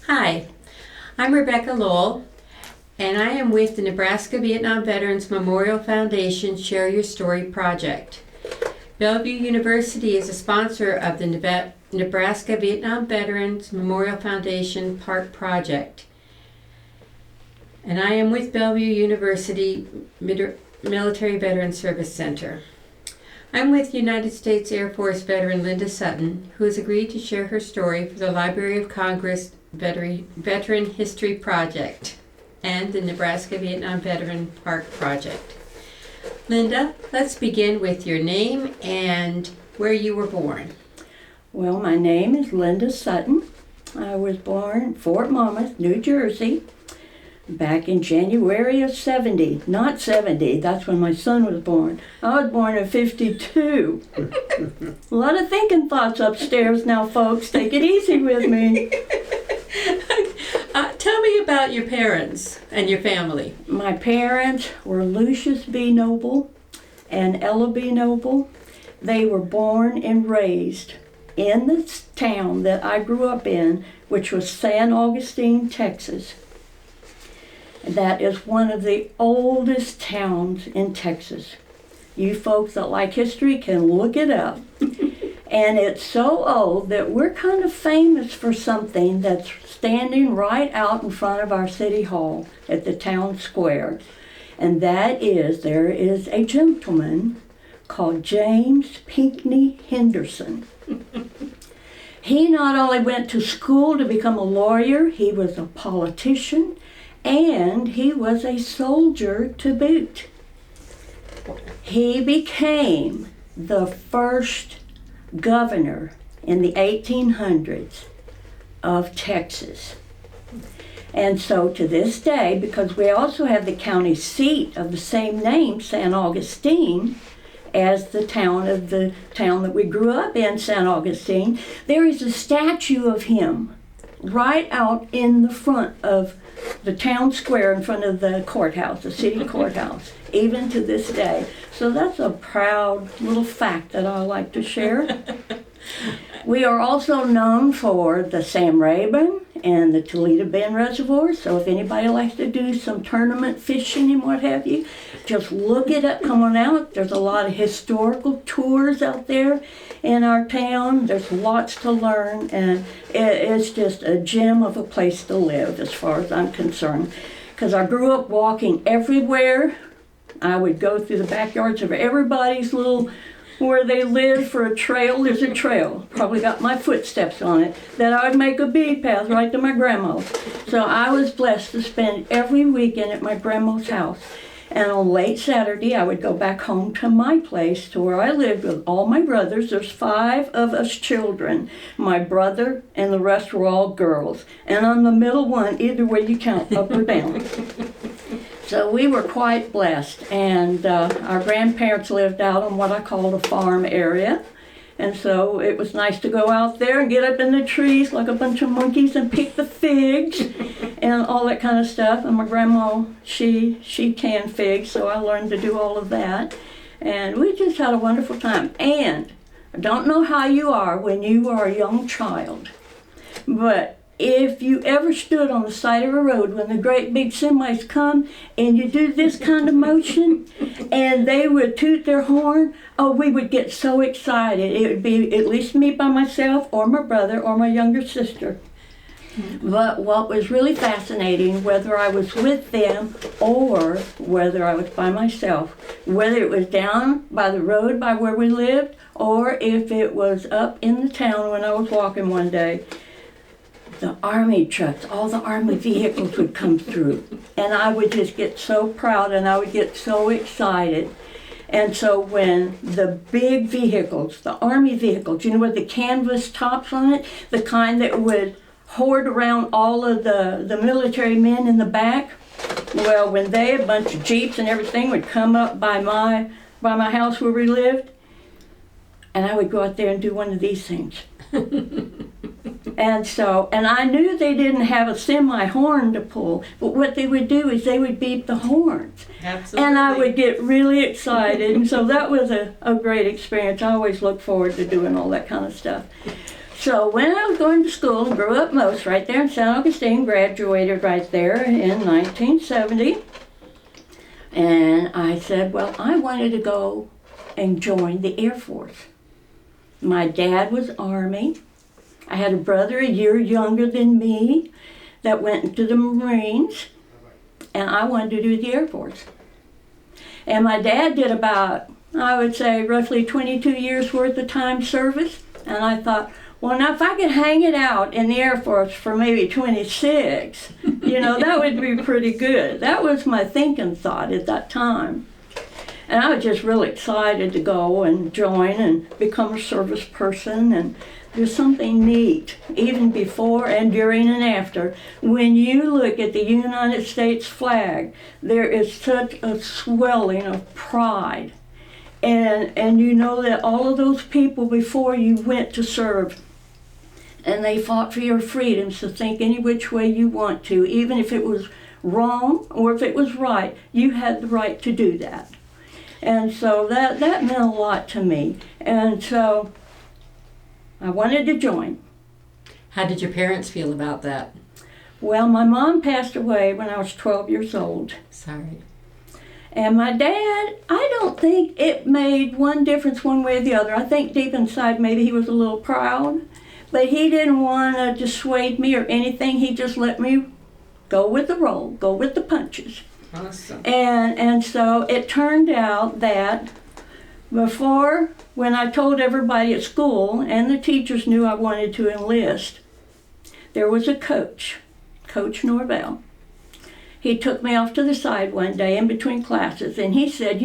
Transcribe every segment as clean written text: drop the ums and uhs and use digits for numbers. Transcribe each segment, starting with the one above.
Hi, I'm Rebecca Lowell, and I am with the Nebraska Vietnam Veterans Memorial Foundation Share Your Story project. Bellevue University is a sponsor of the Nebraska Vietnam Veterans Memorial Foundation Park Project. And I am with Bellevue University Military Veterans Service Center. I'm with United States Air Force veteran Linda Sutton, who has agreed to share her story for the Library of Congress Veteran History Project and the Nebraska Vietnam Veteran Park Project. Linda, let's begin with your name and where you were born. Well, my name is Linda Sutton. I was born in Fort Monmouth, New Jersey, back in January of 70. Not 70, that's when my son was born. I was born in 52. A lot of thinking thoughts upstairs now, folks. Take it easy with me. Tell me about your parents and your family. My parents were Lucius B. Noble and Ella B. Noble. They were born and raised in the town that I grew up in, which was San Augustine, Texas. That is one of the oldest towns in Texas. You folks that like history can look it up. And it's so old that we're kind of famous for something that's standing right out in front of our city hall at the town square. And that is, there is a gentleman called James Pinckney Henderson. He not only went to school to become a lawyer, he was a politician, and he was a soldier to boot. He became the first governor in the 1800s of Texas. And so to this day, because we also have the county seat of the same name, San Augustine, as the town that we grew up in, San Augustine, there is a statue of him right out in the front of the town square in front of the courthouse, the city courthouse, even to this day. So that's a proud little fact that I like to share. We are also known for the Sam Rayburn and the Toledo Bend Reservoir. So if anybody likes to do some tournament fishing and what have you, just look it up, come on out. There's a lot of historical tours out there in our town. There's lots to learn, and it's just a gem of a place to live as far as I'm concerned. Because I grew up walking everywhere. I would go through the backyards of everybody's little, where they live for a trail. There's a trail, probably got my footsteps on it, that I would make a bead path right to my grandma's. So I was blessed to spend every weekend at my grandma's house. And on late Saturday, I would go back home to my place, to where I lived with all my brothers. There's 5 of us children. My brother and the rest were all girls. And I'm the middle one, either way you count, up or down. So we were quite blessed. And our grandparents lived out on what I call the farm area. And so it was nice to go out there and get up in the trees like a bunch of monkeys and pick the figs and all that kind of stuff. And my grandma, she canned figs, so I learned to do all of that. And we just had a wonderful time. And I don't know how you are when you are a young child, but if you ever stood on the side of a road when the great big semis come and you do this kind of motion and they would toot their horn, oh, we would get so excited. It would be at least me by myself or my brother or my younger sister. But what was really fascinating, whether I was with them or whether I was by myself, whether it was down by the road by where we lived or if it was up in the town when I was walking one day, the army trucks, all the army vehicles would come through. And I would just get so proud and I would get so excited. And so when the big vehicles, the army vehicles, you know, with the canvas tops on it, the kind that would hoard around all of the military men in the back, well, when they, a bunch of Jeeps and everything would come up by my house where we lived, and I would go out there and do one of these things. And I knew they didn't have a semi horn to pull, but what they would do is they would beep the horns. Absolutely. And I would get really excited, and so that was a great experience. I always look forward to doing all that kind of stuff. So when I was going to school and grew up most right there in St. Augustine, graduated right there in 1970. And I said, well, I wanted to go and join the Air Force. My dad was Army. I had a brother a year younger than me that went into the Marines, and I wanted to do the Air Force. And my dad did about, I would say, roughly 22 years worth of time service. And I thought, well, now if I could hang it out in the Air Force for maybe 26, that would be pretty good. That was my thinking thought at that time. And I was just really excited to go and join and become a service person. And there's something neat, even before and during and after. When you look at the United States flag, there is such a swelling of pride. And you know that all of those people before you went to serve, and they fought for your freedoms to think any which way you want to, even if it was wrong or if it was right, you had the right to do that. And so that meant a lot to me. And so I wanted to join. How did your parents feel about that? Well, my mom passed away when I was 12 years old. Sorry. And my dad, I don't think it made one difference one way or the other. I think deep inside maybe he was a little proud, but he didn't want to dissuade me or anything. He just let me go with the roll, go with the punches. Awesome. And so it turned out that before, when I told everybody at school, and the teachers knew I wanted to enlist, there was a coach, Coach Norvell. He took me off to the side one day in between classes, and he said,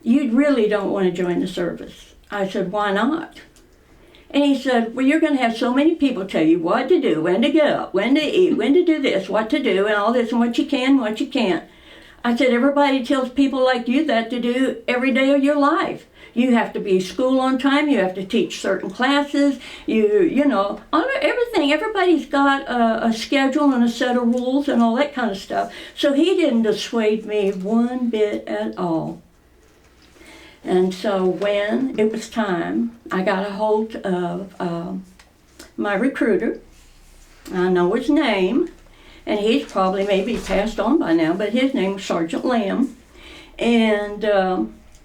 you really don't want to join the service. I said, why not? And he said, well, you're going to have so many people tell you what to do, when to get up, when to eat, when to do this, what to do, and all this, and what you can, what you can't. I said, everybody tells people like you that to do every day of your life. You have to be school on time, you have to teach certain classes, everything. Everybody's got a schedule and a set of rules and all that kind of stuff. So he didn't dissuade me one bit at all. And so when it was time, I got a hold of my recruiter. I know his name, and he's probably maybe passed on by now, but his name was Sergeant Lamb. And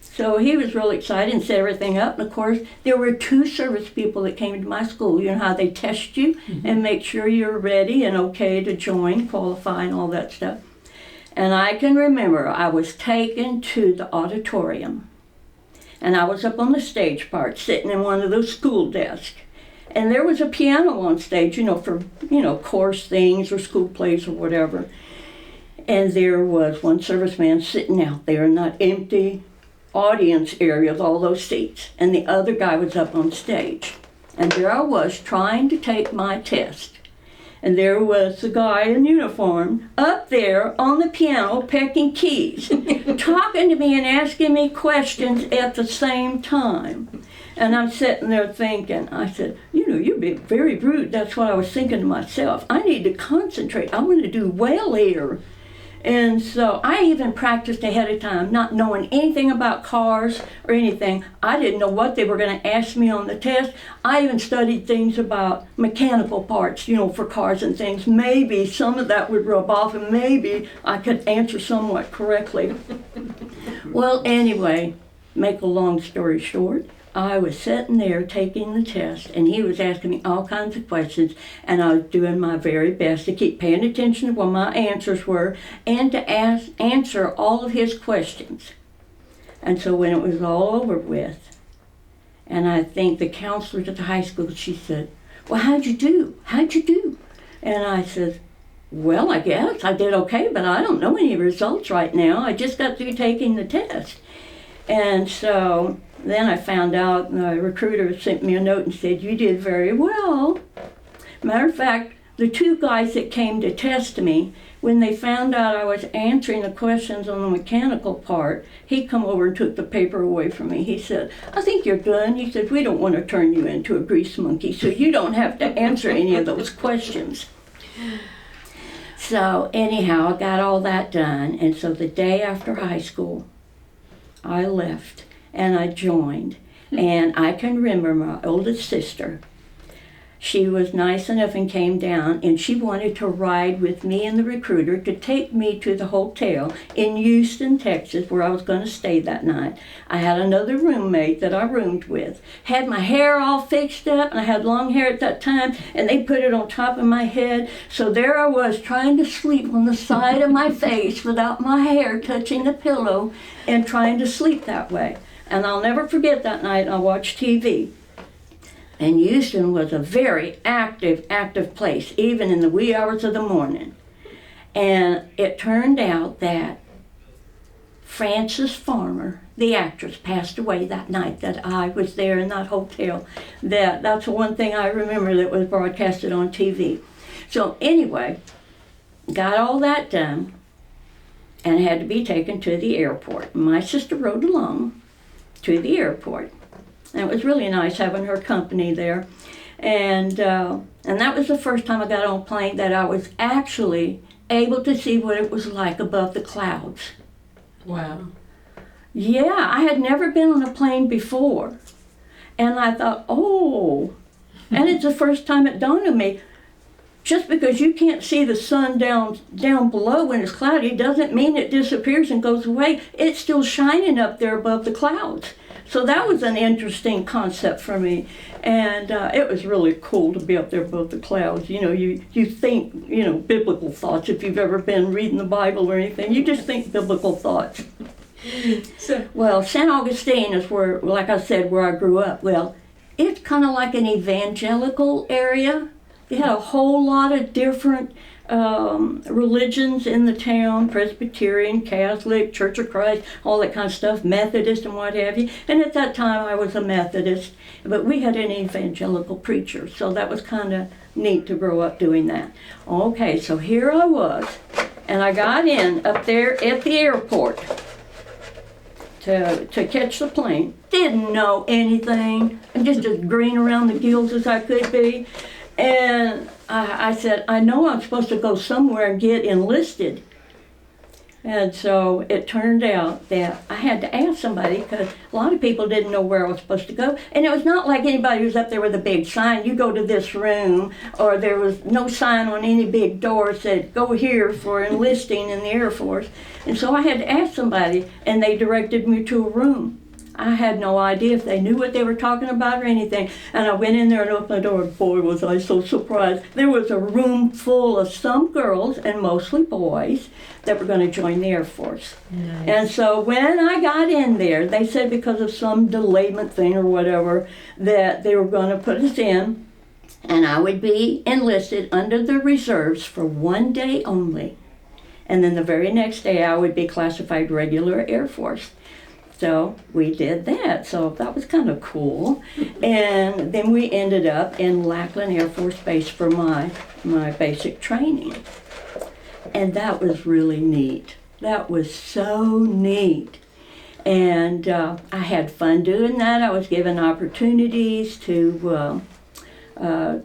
so he was really excited and set everything up. And of course, there were 2 service people that came to my school. You know how they test you and make sure you're ready and okay to join, qualify, and all that stuff. And I can remember I was taken to the auditorium. And I was up on the stage part, sitting in one of those school desks. And there was a piano on stage, for, course things or school plays or whatever. And there was one serviceman sitting out there in that empty audience area with all those seats. And the other guy was up on stage. And there I was trying to take my test. And there was the guy in uniform up there on the piano pecking keys, talking to me and asking me questions at the same time. And I'm sitting there thinking, I said, you're being very rude. That's what I was thinking to myself. I need to concentrate. I want to do well here. And so I even practiced ahead of time, not knowing anything about cars or anything. I didn't know what they were going to ask me on the test. I even studied things about mechanical parts, for cars and things. Maybe some of that would rub off and maybe I could answer somewhat correctly. Well, anyway, make a long story short, I was sitting there taking the test, and he was asking me all kinds of questions, and I was doing my very best to keep paying attention to what my answers were and to answer all of his questions. And so when it was all over with, and I think the counselor at the high school, she said, well, how'd you do? And I said, well, I guess I did okay, but I don't know any results right now. I just got through taking the test. And so then I found out, the recruiter sent me a note and said, you did very well. Matter of fact, the 2 guys that came to test me, when they found out I was answering the questions on the mechanical part, he come over and took the paper away from me. He said, I think you're done. He said, we don't want to turn you into a grease monkey, so you don't have to answer any of those questions. So anyhow, I got all that done, and so the day after high school, I left. and I joined. And I can remember my oldest sister. She was nice enough and came down, and she wanted to ride with me and the recruiter to take me to the hotel in Houston, Texas, where I was going to stay that night. I had another roommate that I roomed with. Had my hair all fixed up, and I had long hair at that time, and they put it on top of my head. So there I was trying to sleep on the side of my face without my hair touching the pillow and trying to sleep that way. And I'll never forget that night I watched TV. And Houston was a very active place, even in the wee hours of the morning. And it turned out that Frances Farmer, the actress, passed away that night that I was there in that hotel. That's the one thing I remember that was broadcasted on TV. So anyway, got all that done and had to be taken to the airport. My sister rode along to the airport. And it was really nice having her company there. And that was the first time I got on a plane that I was actually able to see what it was like above the clouds. Wow. Yeah, I had never been on a plane before. And I thought, oh, and it's the first time it dawned on me, just because you can't see the sun down below when it's cloudy doesn't mean it disappears and goes away. It's still shining up there above the clouds. So that was an interesting concept for me, and it was really cool to be up there above the clouds. You know, you think, biblical thoughts. If you've ever been reading the Bible or anything, you just think biblical thoughts. Well, St. Augustine is where, like I said, where I grew up. Well, it's kind of like an evangelical area. They had a whole lot of different religions in the town, Presbyterian, Catholic, Church of Christ, all that kind of stuff, Methodist and what have you. And at that time I was a Methodist, but we had an evangelical preacher, so that was kind of neat to grow up doing that. Okay, so here I was, and I got in up there at the airport to catch the plane. Didn't know anything, and just as green around the gills as I could be. And I said, I know I'm supposed to go somewhere and get enlisted. And so it turned out that I had to ask somebody, because a lot of people didn't know where I was supposed to go. And it was not like anybody was up there with a big sign, you go to this room, or there was no sign on any big door that said, go here for enlisting in the Air Force. And so I had to ask somebody, and they directed me to a room. I had no idea if they knew what they were talking about or anything. And I went in there and opened the door, and boy, was I so surprised. There was a room full of some girls, and mostly boys, that were going to join the Air Force. Nice. And so when I got in there, they said because of some delayment thing or whatever, that they were going to put us in, and I would be enlisted under the reserves for 1 day only. And then the very next day, I would be classified regular Air Force. So we did that, so that was kind of cool. And then we ended up in Lackland Air Force Base for my basic training. And that was really neat. That was so neat. And I had fun doing that. I was given opportunities to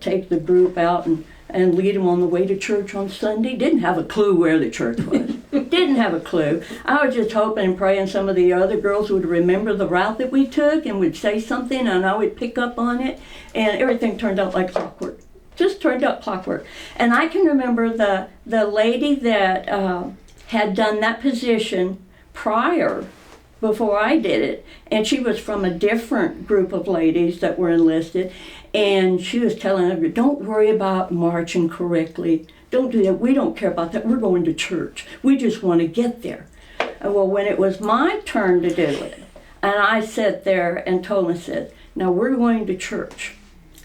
take the group out and lead them on the way to church on Sunday. Didn't have a clue where the church was. Didn't have a clue. I was just hoping and praying some of the other girls would remember the route that we took and would say something, and I would pick up on it. And everything turned out like clockwork. Just turned out clockwork. And I can remember the lady that had done that position prior, before I did it, and she was from a different group of ladies that were enlisted, and she was telling her, don't worry about marching correctly. Don't do that. We don't care about that. We're going to church. We just want to get there. And well, when it was my turn to do it, and I sat there and told them, I said, now we're going to church.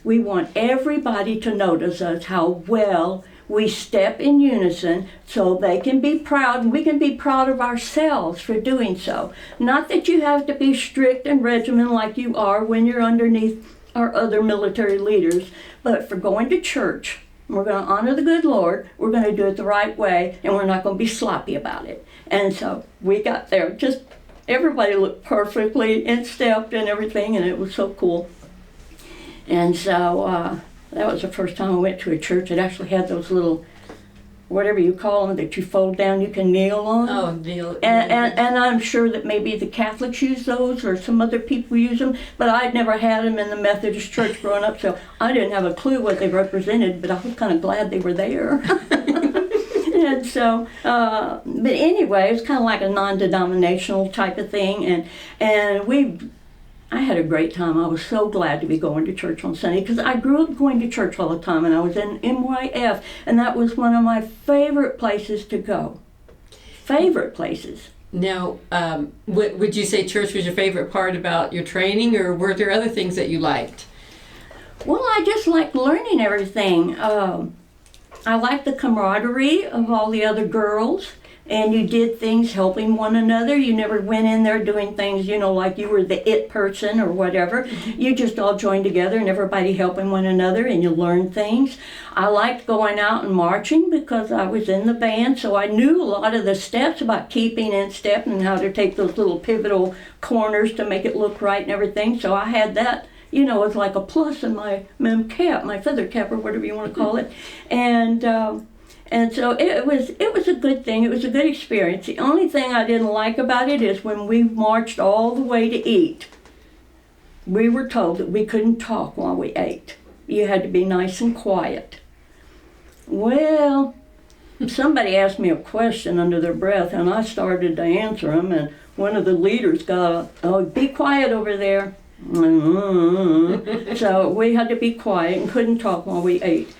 We want everybody to notice us, how well we step in unison, so they can be proud, and we can be proud of ourselves for doing so. Not that you have to be strict and regimented like you are when you're underneath our other military leaders, but for going to church, we're going to honor the good Lord, we're going to do it the right way, and we're not going to be sloppy about it. And so we got there. Just everybody looked perfectly in step and everything, and it was so cool. And so that was the first time I went to a church that actually had those little whatever you call them that you fold down, you can kneel on. Oh, Neil. And I'm sure that maybe the Catholics use those or some other people use them, but I'd never had them in the Methodist Church growing up, so I didn't have a clue what they represented, but I was kind of glad they were there. And so, but anyway, it was kind of like a non-denominational type of thing, and I had a great time. I was so glad to be going to church on Sunday because I grew up going to church all the time, and I was in MYF, and that was one of my favorite places to go. Favorite places. Now, would you say church was your favorite part about your training, or were there other things that you liked? Well, I just liked learning everything. I liked the camaraderie of all the other girls. And you did things helping one another. You never went in there doing things, like you were the it person or whatever. You just all joined together and everybody helping one another, and you learned things. I liked going out and marching because I was in the band, so I knew a lot of the steps about keeping in step and how to take those little pivotal corners to make it look right and everything. So I had that, as like a plus in my cap, my feather cap or whatever you want to call it. And so it was a good thing. It was a good experience. The only thing I didn't like about it is when we marched all the way to eat, we were told that we couldn't talk while we ate. You had to be nice and quiet. Well, somebody asked me a question under their breath, and I started to answer them, and one of the leaders got, "Oh, be quiet over there." So we had to be quiet and couldn't talk while we ate.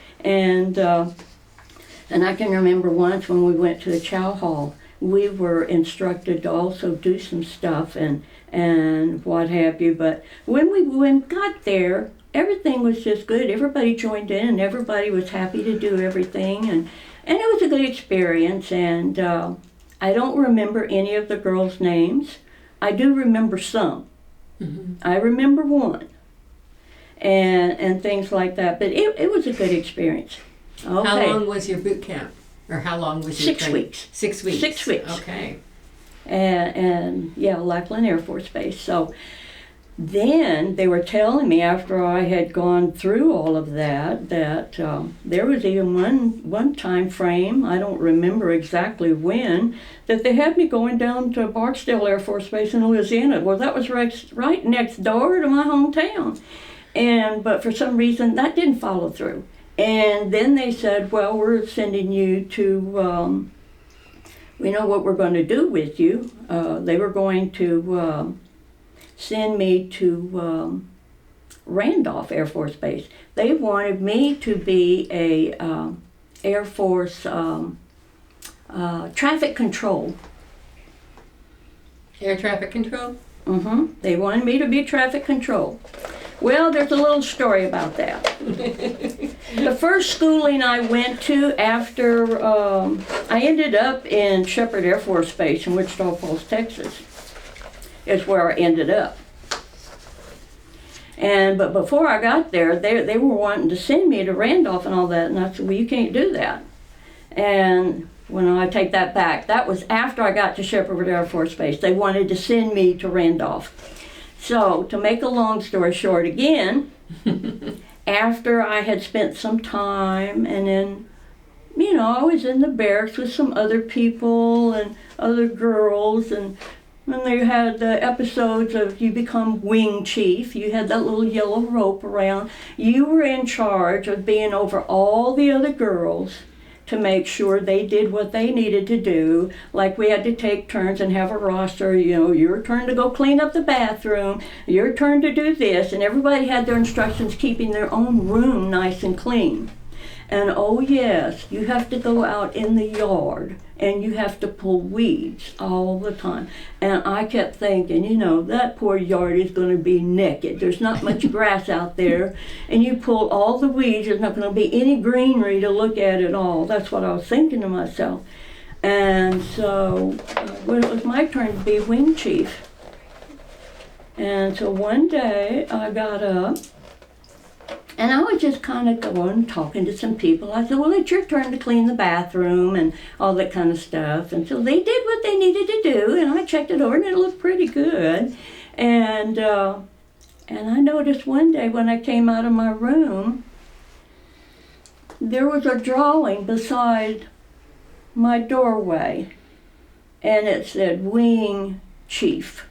And I can remember once when we went to the chow hall, we were instructed to also do some stuff and what have you. But when we got there, everything was just good. Everybody joined in and everybody was happy to do everything. And it was a good experience. And I don't remember any of the girls' names. I do remember some. Mm-hmm. I remember one. And things like that. But it was a good experience. Okay. How long was your boot camp? Or how long was your 6 training? weeks. 6 weeks. 6 weeks. Okay. And Lackland Air Force Base. So then they were telling me after I had gone through all of that there was even one time frame, I don't remember exactly when, that they had me going down to Barksdale Air Force Base in Louisiana. Well, that was right next door to my hometown. But for some reason that didn't follow through. And then they said, well, we're sending you to, we know what we're going to do with you. They were going to send me to Randolph Air Force Base. They wanted me to be a Air Force traffic control. Air traffic control? Mm-hmm. They wanted me to be traffic control. Well, there's a little story about that. The first schooling I went to after, I ended up in Shepherd Air Force Base in Wichita Falls, Texas, is where I ended up. But before I got there, they were wanting to send me to Randolph and all that, and I said, well, you can't do that. And when I take that back, that was after I got to Shepherd Air Force Base. They wanted to send me to Randolph. So, to make a long story short again, after I had spent some time and then, I was in the barracks with some other people and other girls, and when they had the episodes of you become wing chief, you had that little yellow rope around. You were in charge of being over all the other girls to make sure they did what they needed to do. Like we had to take turns and have a roster, your turn to go clean up the bathroom, your turn to do this, and everybody had their instructions keeping their own room nice and clean. And oh yes, you have to go out in the yard and you have to pull weeds all the time. And I kept thinking, that poor yard is going to be naked. There's not much grass out there. And you pull all the weeds, there's not going to be any greenery to look at at all. That's what I was thinking to myself. And so when it was my turn to be wing chief, and so one day I got up, and I was just kind of going, talking to some people. I said, well, it's your turn to clean the bathroom and all that kind of stuff. And so they did what they needed to do, and I checked it over, and it looked pretty good. And I noticed one day when I came out of my room, there was a drawing beside my doorway, and it said Wing Chief.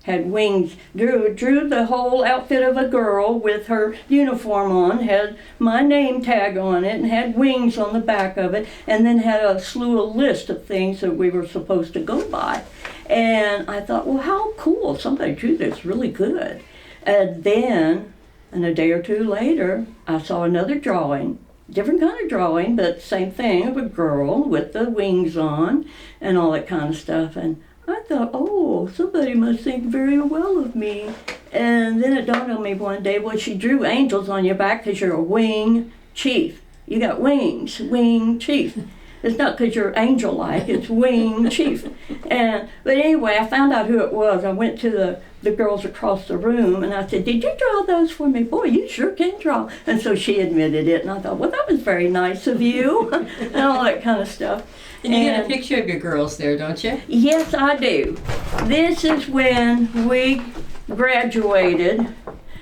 Had wings, drew the whole outfit of a girl with her uniform on, had my name tag on it, and had wings on the back of it, and then had a slew of list of things that we were supposed to go by. And I thought, well, how cool, somebody drew this really good. And then, a day or two later, I saw another drawing, different kind of drawing, but same thing, of a girl with the wings on and all that kind of stuff. And I thought, oh, somebody must think very well of me. And then it dawned on me one day, well, she drew angels on your back because you're a wing chief. You got wings, wing chief. It's not because you're angel-like, it's wing chief. But anyway, I found out who it was. I went to the girls across the room and I said, did you draw those for me? Boy, you sure can draw. And so she admitted it, and I thought, well, that was very nice of you, and all that kind of stuff. And you got a picture of your girls there, don't you? Yes, I do. This is when we graduated,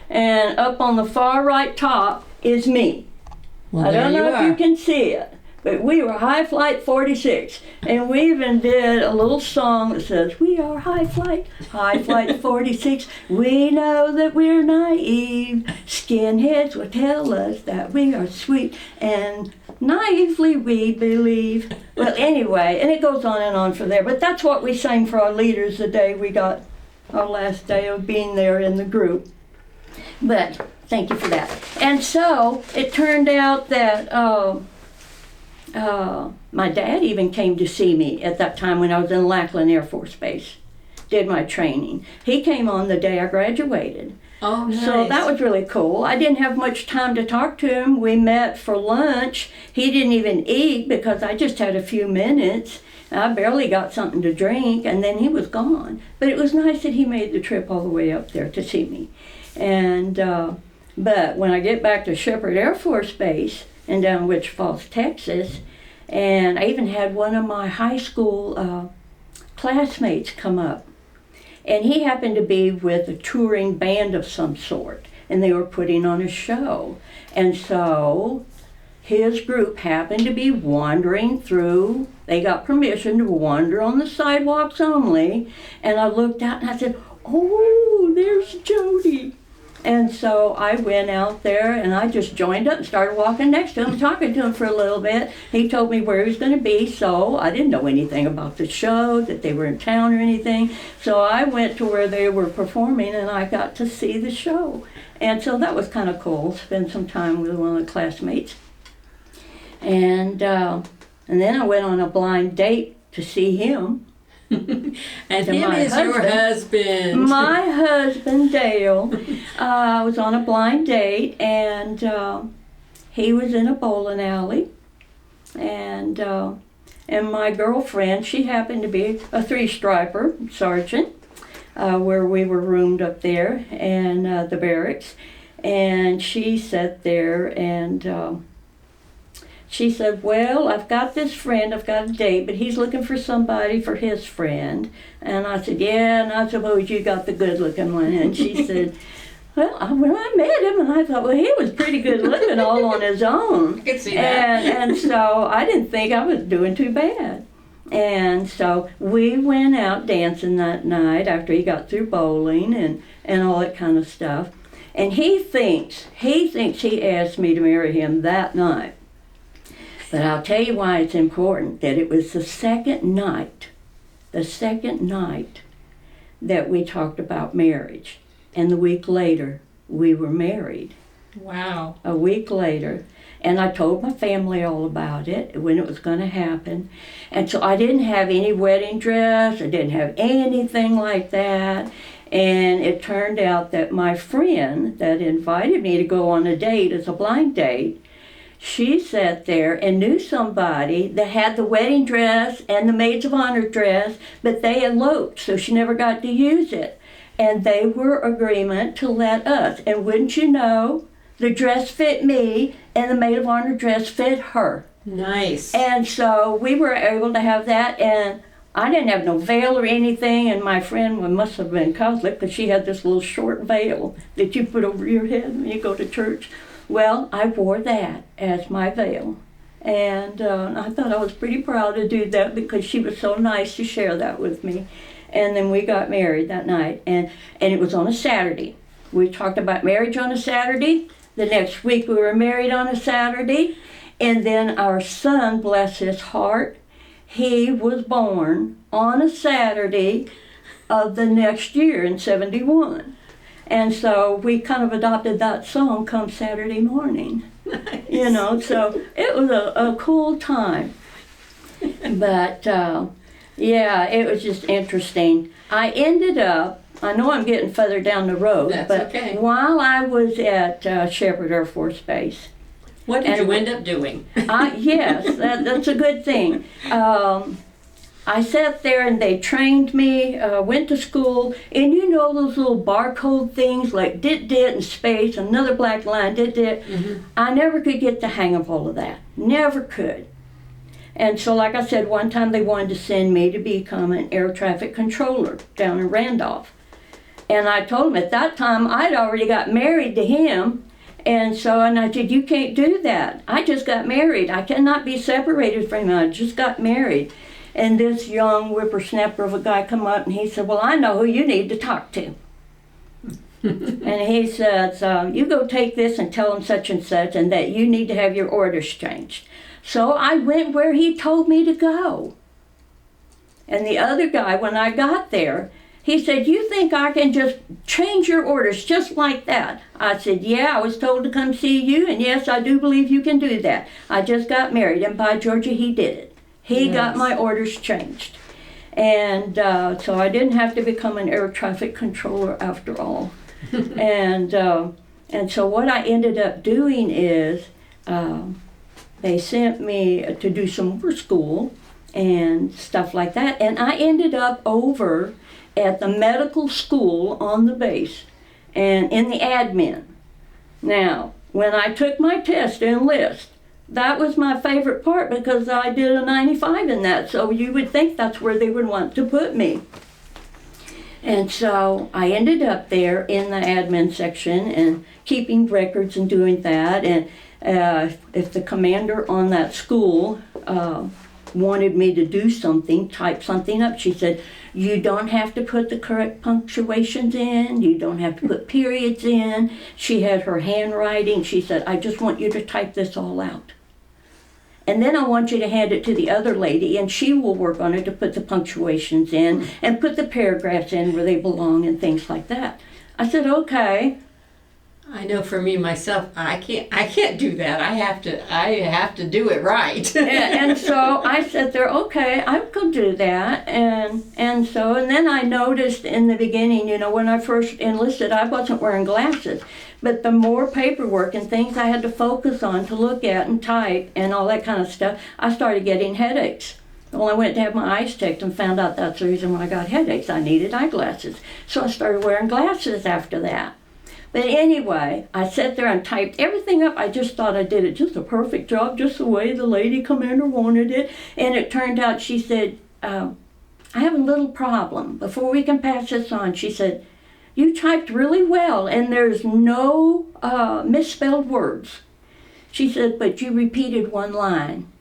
and up on the far right top is me. Well, I don't know if are. you can see it, but we were High Flight 46, and we even did a little song that says, we are High Flight 46. We know that we're naive. Skinheads will tell us that we are sweet, and naively we believe. Well, anyway, and it goes on from there, but that's what we sang for our leaders the day we got our last day of being there in the group. But thank you for that. And so it turned out that my dad even came to see me at that time when I was in Lackland Air Force Base, did my training. He came on the day I graduated. Oh, nice. So that was really cool. I didn't have much time to talk to him. We met for lunch. He didn't even eat because I just had a few minutes. I barely got something to drink, and then he was gone. But it was nice that he made the trip all the way up there to see me. And but when I get back to Shepherd Air Force Base in down Wichita Falls, Texas, and I even had one of my high school classmates come up. And he happened to be with a touring band of some sort, and they were putting on a show. And so his group happened to be wandering through, they got permission to wander on the sidewalks only, and I looked out and I said, oh, there's Jody. And so I went out there and I just joined up and started walking next to him, talking to him for a little bit. He told me where he was going to be, so I didn't know anything about the show, that they were in town or anything. So I went to where they were performing and I got to see the show. And so that was kind of cool, spend some time with one of the classmates. And then I went on a blind date to see him. And him is your husband. My husband, Dale. Was on a blind date, and he was in a bowling alley. And my girlfriend, she happened to be a three-striper sergeant, where we were roomed up there in the barracks. And she sat there and she said, well, I've got this friend, I've got a date, but he's looking for somebody for his friend. And I said, yeah, and I suppose you got the good-looking one. And she said, well, when I met him, and I thought, well, he was pretty good-looking all on his own. I could see that. And so I didn't think I was doing too bad. And so we went out dancing that night after he got through bowling and all that kind of stuff. And he thinks he asked me to marry him that night. But I'll tell you why it's important, that it was the second night that we talked about marriage. And the week later, we were married. Wow. A week later. And I told my family all about it, when it was going to happen. And so I didn't have any wedding dress, I didn't have anything like that. And it turned out that my friend that invited me to go on a date as a blind date, she sat there and knew somebody that had the wedding dress and the maids of honor dress, but they eloped, so she never got to use it. And they were agreement to let us. And wouldn't you know, the dress fit me and the maid of honor dress fit her. Nice. And so we were able to have that, and I didn't have no veil or anything, and my friend must have been Catholic because she had this little short veil that you put over your head when you go to church. Well, I wore that as my veil, And I thought I was pretty proud to do that because she was so nice to share that with me. And then we got married that night, and it was on a Saturday. We talked about marriage on a Saturday. The next week we were married on a Saturday. And then our son, bless his heart, he was born on a Saturday of the next year in 71. And so we kind of adopted that song, Come Saturday Morning. Nice. You know, so it was a cool time. But yeah, it was just interesting. I ended up, I know I'm getting further down the road, That's but okay. while I was at Shepherd Air Force Base, What did And- you end up doing? yes, that's a good thing. I sat there and they trained me, went to school, and you know those little barcode things like dit and space, another black line, dit. Mm-hmm. I never could get the hang of all of that. Never could. And so, like I said, one time they wanted to send me to become an air traffic controller down in Randolph. And I told them at that time I'd already got married to him. And I said, you can't do that. I just got married. I cannot be separated from him. I just got married. And this young whippersnapper of a guy come up and he said, well, I know who you need to talk to. And he says, you go take this and tell him such and such and that you need to have your orders changed. So I went where he told me to go. And the other guy, when I got there, he said, you think I can just change your orders just like that? I said, yeah, I was told to come see you, and yes, I do believe you can do that. I just got married, and by Georgia, he did it. He got my orders changed. And so I didn't have to become an air traffic controller after all. and so what I ended up doing is they sent me to do some more school and stuff like that. And I ended up over at the medical school on the base and in the admin. Now, when I took my test to enlist, that was my favorite part because I did a 95 in that, so you would think that's where they would want to put me. And so I ended up there in the admin section and keeping records and doing that. And if the commander on that school wanted me to do something, type something up, she said, you don't have to put the correct punctuations in, you don't have to put periods in. She had her handwriting. She said, I just want you to type this all out. And then I want you to hand it to the other lady, and she will work on it to put the punctuations in and put the paragraphs in where they belong and things like that. I said, okay. I know for me myself, I can't do that. I have to do it right. and so I sat there, okay, I could do that. And then I noticed in the beginning, you know, when I first enlisted, I wasn't wearing glasses. But the more paperwork and things I had to focus on to look at and type and all that kind of stuff, I started getting headaches. Well, I went to have my eyes checked and found out that's the reason why I got headaches. I needed eyeglasses. So I started wearing glasses after that. But anyway, I sat there and typed everything up. I just thought I did it just a perfect job, just the way the lady commander wanted it. And it turned out, she said, I have a little problem. Before we can pass this on, she said, you typed really well and there's no misspelled words. She said, but you repeated one line.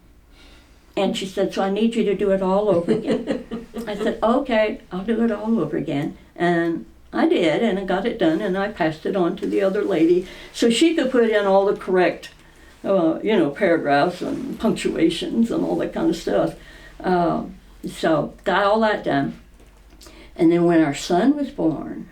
And she said, so I need you to do it all over again. I said, okay, I'll do it all over again. And I did, and I got it done, and I passed it on to the other lady so she could put in all the correct, paragraphs and punctuations and all that kind of stuff. So got all that done. And then when our son was born,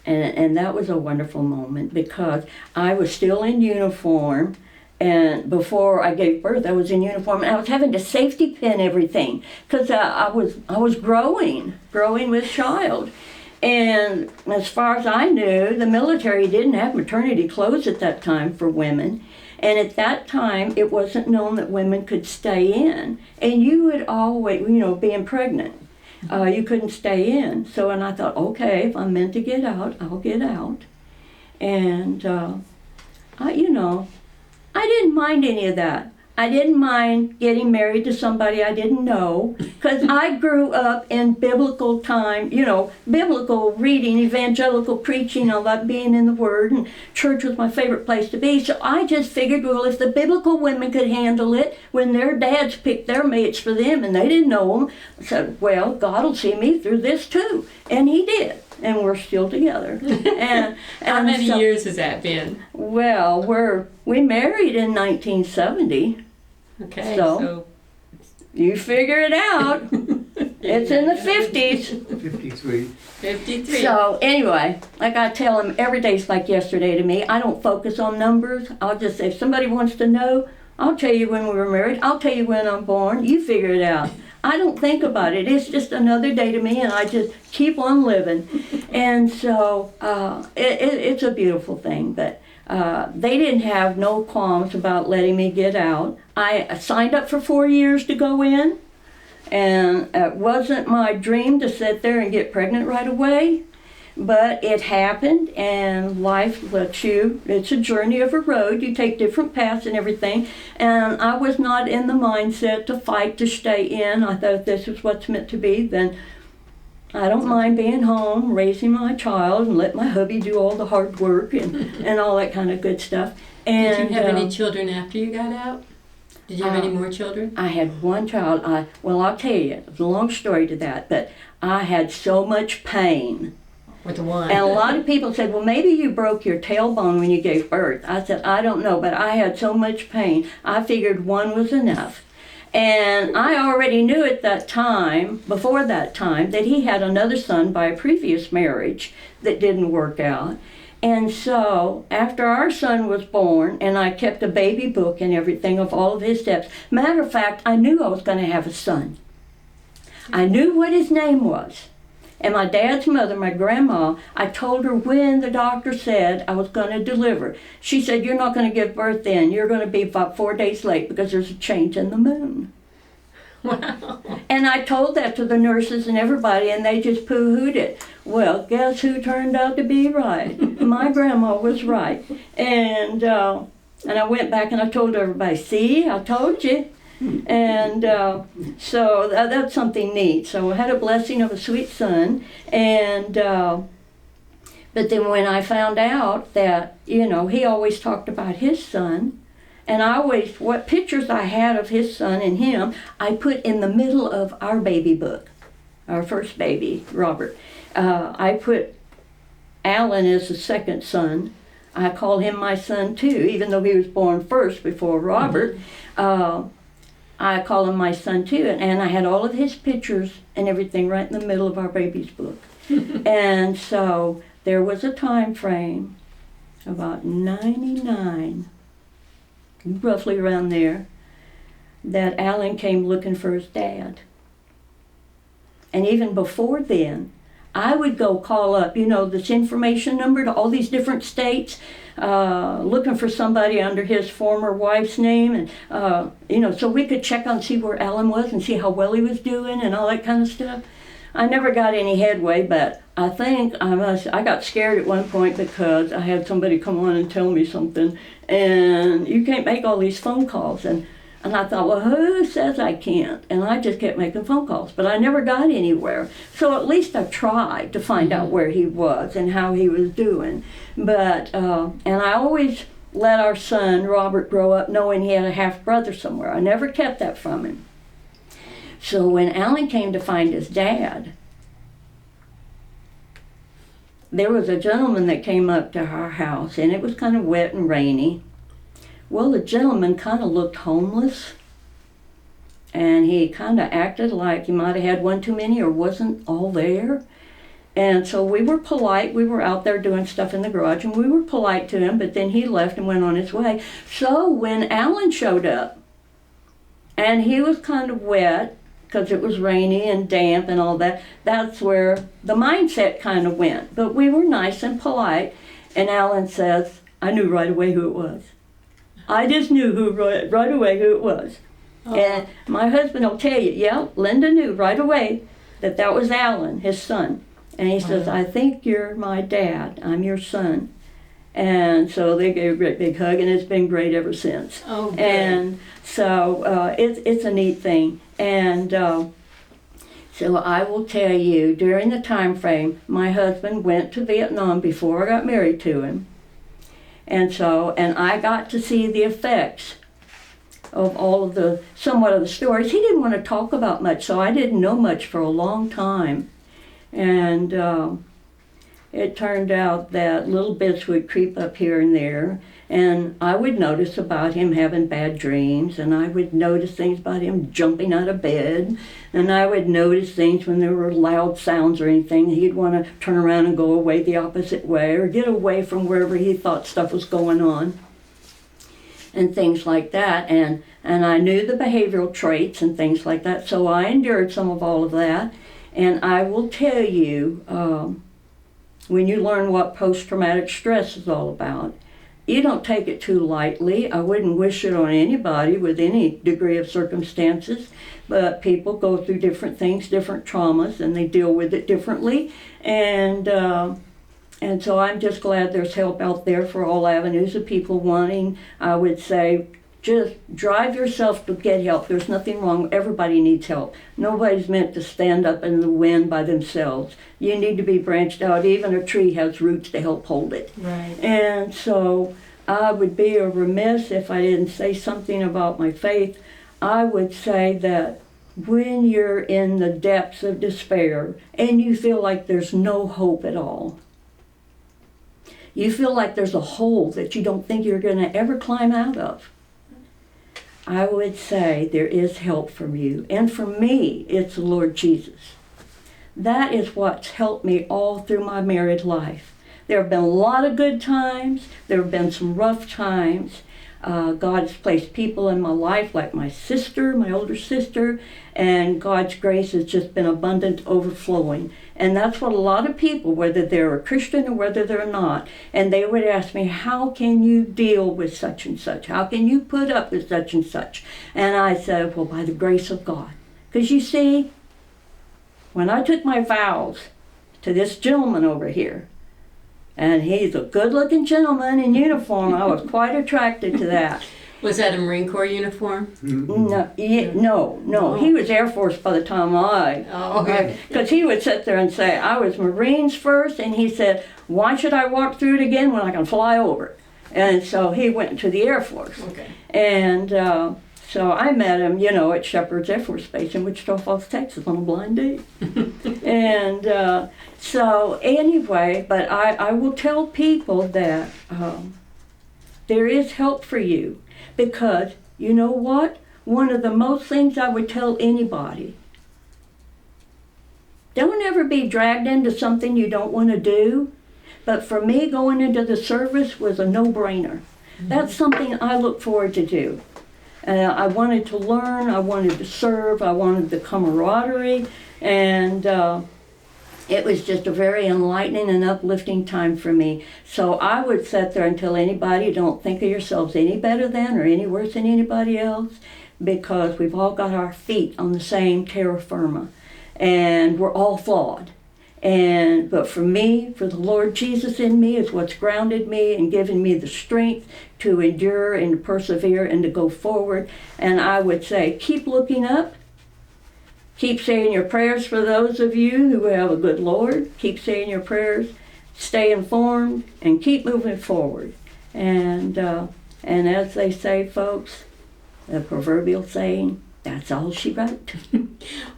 and that was a wonderful moment because I was still in uniform. And before I gave birth, I was in uniform, and I was having to safety pin everything because I was growing with child. And as far as I knew, the military didn't have maternity clothes at that time for women. And at that time, it wasn't known that women could stay in. And you would always, being pregnant, you couldn't stay in. So, and I thought, okay, if I'm meant to get out, I'll get out. And I didn't mind any of that. I didn't mind getting married to somebody I didn't know, because I grew up in biblical time, biblical reading, evangelical preaching, all that, being in the Word, and church was my favorite place to be. So I just figured, well, if the biblical women could handle it when their dads picked their mates for them and they didn't know them, I said, well, God will see me through this too. And He did. And we're still together. And How many years has that been? Well, we married in 1970. Okay, so you figure it out. It's in the 50s. 53. 53. So anyway, like I tell him, every day's like yesterday to me. I don't focus on numbers. I'll just say, if somebody wants to know, I'll tell you when we were married. I'll tell you when I'm born. You figure it out. I don't think about it. It's just another day to me, and I just keep on living. And so it's a beautiful thing. But they didn't have no qualms about letting me get out. I signed up for 4 years to go in, and it wasn't my dream to sit there and get pregnant right away. But it happened, and life lets you, it's a journey of a road. You take different paths and everything. And I was not in the mindset to fight to stay in. I thought if this is what's meant to be, then I don't mind being home, raising my child, and let my hubby do all the hard work and all that kind of good stuff. And, did you have any children after you got out? Did you have any more children? I had one child. I'll tell you, it's a long story to that, but I had so much pain. With the one. And a lot of people said, well, maybe you broke your tailbone when you gave birth. I said, I don't know, but I had so much pain. I figured one was enough. And I already knew at that time, before that time, that he had another son by a previous marriage that didn't work out. And so after our son was born, and I kept a baby book and everything of all of his steps. Matter of fact, I knew I was going to have a son. I knew what his name was. And my dad's mother, my grandma, I told her when the doctor said I was going to deliver. She said, you're not going to give birth then. You're going to be about 4 days late because there's a change in the moon. Wow. And I told that to the nurses and everybody, and they just poo-hooed it. Well, guess who turned out to be right? My grandma was right. And I went back and I told everybody, see, I told you. And so that's something neat. So I had a blessing of a sweet son, and but then when I found out that, he always talked about his son, and what pictures I had of his son and him, I put in the middle of our baby book, our first baby, Robert. I put Alan as the second son. I call him my son too, even though he was born first before Robert. I call him my son too, and I had all of his pictures and everything right in the middle of our baby's book. And so there was a time frame, about 99, roughly around there, that Alan came looking for his dad. And even before then, I would go call up, this information number to all these different states, looking for somebody under his former wife's name, and so we could check on, see where Alan was and see how well he was doing and all that kind of stuff. I never got any headway, but I think I got scared at one point because I had somebody come on and tell me something, and you can't make all these phone calls, and I thought, well, who says I can't? And I just kept making phone calls, but I never got anywhere. So at least I tried to find out where he was and how he was doing. But, and I always let our son, Robert, grow up knowing he had a half-brother somewhere. I never kept that from him. So when Alan came to find his dad, there was a gentleman that came up to our house, and it was kind of wet and rainy. Well, the gentleman kind of looked homeless, and he kind of acted like he might have had one too many or wasn't all there. And so we were polite. We were out there doing stuff in the garage, and we were polite to him, but then he left and went on his way. So when Alan showed up, and he was kind of wet because it was rainy and damp and all that, that's where the mindset kind of went. But we were nice and polite, and Alan says, I knew right away who it was. I just knew right away who it was. Oh. And my husband will tell you, yeah, Linda knew right away that was Alan, his son. And he says, I think you're my dad. I'm your son. And so they gave a great big hug, and it's been great ever since. Oh, good. And so it's a neat thing. And so I will tell you, during the time frame, my husband went to Vietnam before I got married to him. And I got to see the effects of somewhat of the stories. He didn't want to talk about much, so I didn't know much for a long time. And it turned out that little bits would creep up here and there, and I would notice about him having bad dreams, and I would notice things about him jumping out of bed, and I would notice things when there were loud sounds or anything. He'd want to turn around and go away the opposite way, or get away from wherever he thought stuff was going on, and things like that. And I knew the behavioral traits and things like that, so I endured some of all of that. And I will tell you, when you learn what post-traumatic stress is all about, you don't take it too lightly. I wouldn't wish it on anybody with any degree of circumstances, but people go through different things, different traumas, and they deal with it differently. And so I'm just glad there's help out there for all avenues of people wanting. I would say, just drive yourself to get help. There's nothing wrong. Everybody needs help. Nobody's meant to stand up in the wind by themselves. You need to be branched out. Even a tree has roots to help hold it. Right. And so I would be remiss if I didn't say something about my faith. I would say that when you're in the depths of despair and you feel like there's no hope at all, you feel like there's a hole that you don't think you're going to ever climb out of, I would say there is help from you. And for me, it's the Lord Jesus. That is what's helped me all through my married life. There have been a lot of good times. There have been some rough times. God has placed people in my life like my sister, my older sister, and God's grace has just been abundant, overflowing. And that's what a lot of people, whether they're a Christian or whether they're not, and they would ask me, how can you deal with such and such? How can you put up with such and such? And I said, well, by the grace of God. Because you see, when I took my vows to this gentleman over here, and he's a good-looking gentleman in uniform, I was quite attracted to that. Was that a Marine Corps uniform? No, no. He was Air Force by the time Oh, okay. Because he would sit there and say, I was Marines first, and he said, why should I walk through it again when I can fly over it? And so he went to the Air Force. Okay. And so I met him, at Shepherd's Air Force Base in Wichita Falls, Texas on a blind date. And so anyway, but I will tell people that there is help for you. Because, you know what? One of the most things I would tell anybody, don't ever be dragged into something you don't want to do. But for me, going into the service was a no-brainer. Mm-hmm. That's something I look forward to do. I wanted to learn, I wanted to serve, I wanted the camaraderie, and it was just a very enlightening and uplifting time for me. So I would sit there and tell anybody, don't think of yourselves any better than or any worse than anybody else, because we've all got our feet on the same terra firma, and we're all flawed. But for me, for the Lord Jesus in me is what's grounded me and given me the strength to endure and to persevere and to go forward. And I would say, keep looking up. Keep saying your prayers for those of you who have a good Lord. Keep saying your prayers. Stay informed and keep moving forward. And as they say, folks, the proverbial saying, that's all she wrote.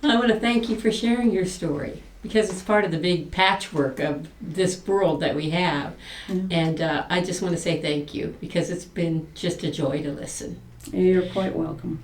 I want to thank you for sharing your story, because it's part of the big patchwork of this world that we have. Mm-hmm. And I just want to say thank you, because it's been just a joy to listen. You're quite welcome.